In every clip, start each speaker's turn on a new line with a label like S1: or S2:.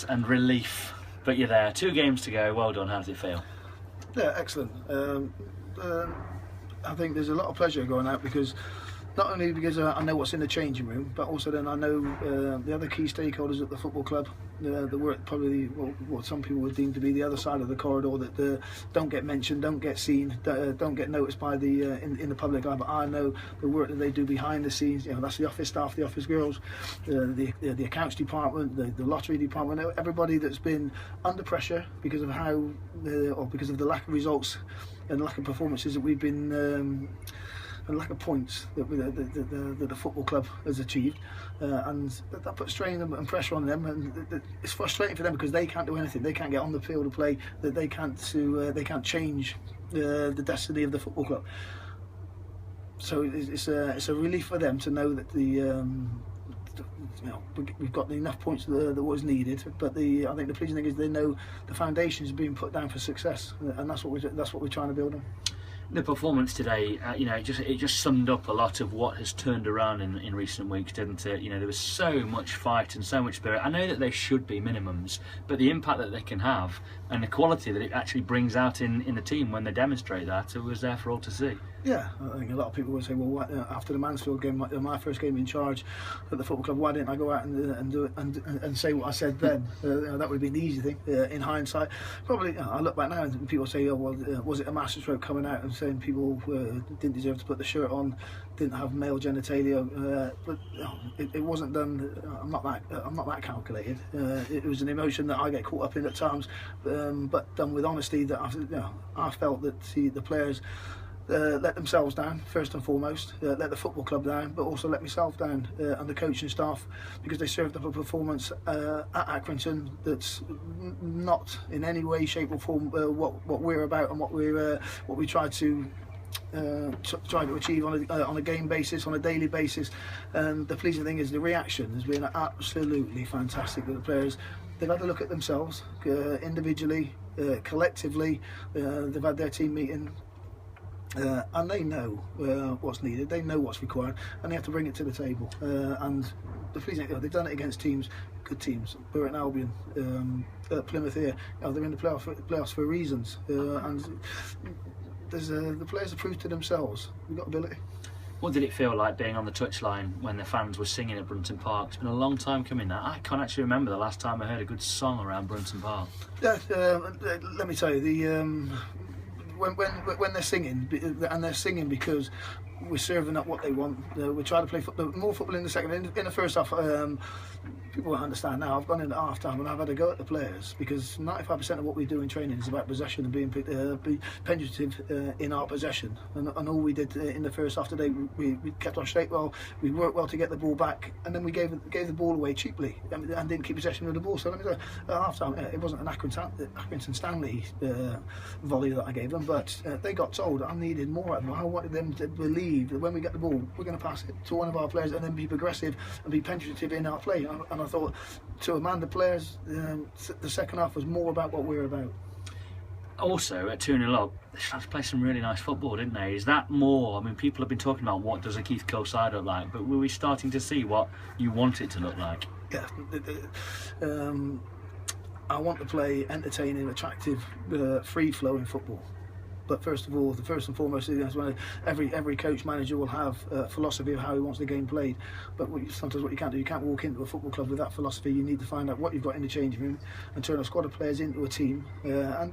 S1: and relief, but you're there. 2 games to go. Well done. How does it feel?
S2: Yeah, excellent. I think there's a lot of pleasure going out because not only because I know what's in the changing room, but also then I know the other key stakeholders at the football club that work probably what some people would deem to be the other side of the corridor that don't get mentioned, don't get seen, don't get noticed by the in the public eye. But I know the work that they do behind the scenes. That's the office staff, the office girls, the accounts department, the lottery department, everybody that's been under pressure because of or because of the lack of results and lack of performances that we've been. And lack of points that the football club has achieved, and that puts strain and pressure on them, and it's frustrating for them because they can't do anything. They can't get on the field to play. That they can't change the destiny of the football club. So it's a relief for them to know that we've got enough points that was needed. But I think the pleasing thing is they know the foundation is being put down for success, and that's what we're trying to build on.
S1: The performance today, it just summed up a lot of what has turned around in recent weeks, didn't it? There was so much fight and so much spirit. I know that they should be minimums, but the impact that they can have and the quality that it actually brings out in the team when they demonstrate that, it was there for all to see.
S2: Yeah, I think a lot of people would say, well, after the Mansfield game, my first game in charge at the football club, why didn't I go out and do it and say what I said then? That would have been the easy thing. In hindsight, probably I look back now and people say, oh well, was it a masterstroke coming out and saying people didn't deserve to put the shirt on, didn't have male genitalia? But it wasn't done. I'm not that calculated. It was an emotion that I get caught up in at times, but done with honesty. That I felt that the players. Let themselves down first and foremost, let the football club down, but also let myself down and the coaching staff because they served up a performance at Accrington that's not in any way, shape or form what we're about and what we try to achieve on a game basis, on a daily basis. And the pleasing thing is the reaction has been absolutely fantastic with the players. They've had a look at themselves individually, collectively. They've had their team meeting. And they know what's needed, they know what's required, and they have to bring it to the table. And the pleasing thing, they've done it against good teams. Burton Albion, Plymouth here. They're in the playoffs for reasons. And the players have proved to themselves we've got ability.
S1: What did it feel like being on the touchline when the fans were singing at Brunton Park? It's been a long time coming now. I can't actually remember the last time I heard a good song around Brunton Park.
S2: Yeah, let me tell you, when they're singing, and they're singing because we're serving up what they want. We try to play more football in the second. In the first half, people won't understand now. I've gone into half time and I've had a go at the players because 95% of what we do in training is about possession and being penetrative in our possession. And all we did in the first half today, we kept on straight well. We worked well to get the ball back, and then we gave the ball away cheaply and didn't keep possession of the ball. So let me say, at half time, it wasn't an Accrington Stanley volley that I gave them, but they got told I needed more of them. I wanted them to believe that when we get the ball, we're going to pass it to one of our players and then be progressive and be penetrative in our play. And I thought, to a man, the players, the second half was more about what we're about.
S1: Also, at 2-0 up, they started to play some really nice football, didn't they? Is that more? I mean, people have been talking about what does a Keith Curle side look like, but were we starting to see what you want it to look like? Yeah.
S2: I want to play entertaining, attractive, free-flowing football. But first of all, first and foremost, every coach manager will have a philosophy of how he wants the game played. But sometimes what you can't do, you can't walk into a football club with that philosophy. You need to find out what you've got in the changing room and turn a squad of players into a team. And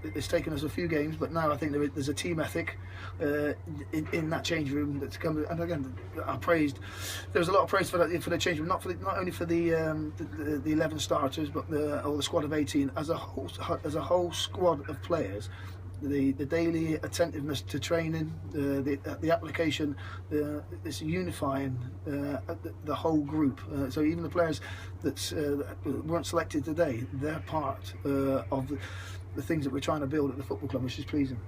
S2: it's taken us a few games, but now I think there's a team ethic in that changing room that's come. And again, there was a lot of praise for the changing room, not only for the 11 starters, but the squad of 18 as a whole squad of players. The daily attentiveness to training, the application, it's unifying the whole group. So even the players that weren't selected today, they're part of the things that we're trying to build at the football club, which is pleasing.